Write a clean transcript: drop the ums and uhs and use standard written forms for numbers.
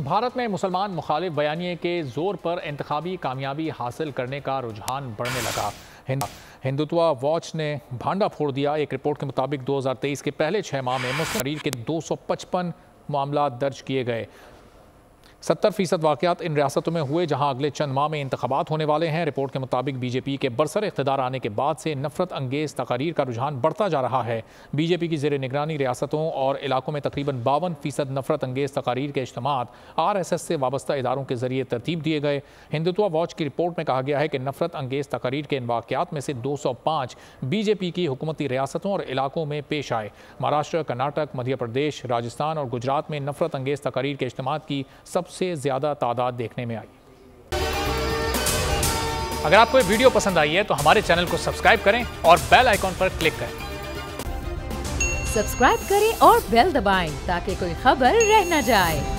भारत में मुसलमान मुखालिफ बयानिए के जोर पर इंतखाबी कामयाबी हासिल करने का रुझान बढ़ने लगा। हिंदुत्व वॉच ने भांडा फोड़ दिया। एक रिपोर्ट के मुताबिक 2023 के पहले 6 माह में मुस्लिम शरीर के 255 मामला दर्ज किए गए। 70% वाक़यात इन रियासतों में हुए जहां अगले चंद माह में इंतखाबात होने वाले हैं। रिपोर्ट के मुताबिक बीजेपी के बरसर इख्तिदार आने के बाद से नफरत अंगेज तकारीर का रुझान बढ़ता जा रहा है। बीजेपी की ज़ेर निगरानी रियासतों और इलाकों में तकरीबन 52% नफरत अंगेज तकारीर के इज्तिमात RSS से वाबस्ता इदारों के जरिए तरतीब दिए गए। हिंदुत्व वॉच की रिपोर्ट में कहा गया है कि नफरत अंगेज तकारीर के इन वाक़यात में से 205 बीजेपी की हुकूमती रियासतों और इलाकों में पेश आए। महाराष्ट्र, कर्नाटक, मध्य प्रदेश, राजस्थान और गुजरात में नफरत अंगेज तकारीर के इज्तिमात की सबसे ज्यादा तादाद देखने में आई। अगर आपको ये वीडियो पसंद आई है तो हमारे चैनल को सब्सक्राइब करें और बेल आइकॉन पर क्लिक करें। सब्सक्राइब करें और बेल दबाएं ताकि कोई खबर रह न जाए।